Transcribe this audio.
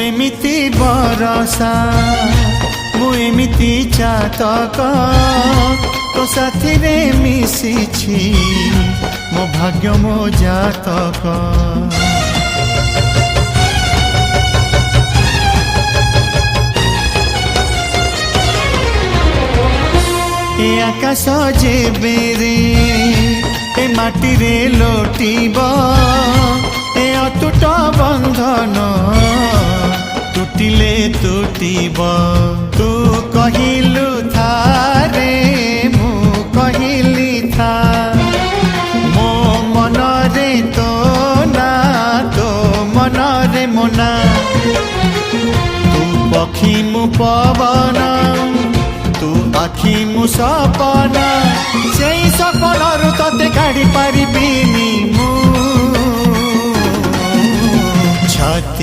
एमिति बरसा मु एमिति चातक तो साथी रे मिशिछि मो भाग्य मो जातक। ए आकाश जेबेरे ए माटी रे लोटिब ए अटूट बंधन टूटिले टूटिब। तू कहिलु था रे मु कहिली था मो मन रे तो ना तो मन रे मोना। तू पक्षी मु पवन तू आखि मु सपन से सपन तते काढ़ी पारिबिनी मु छाती।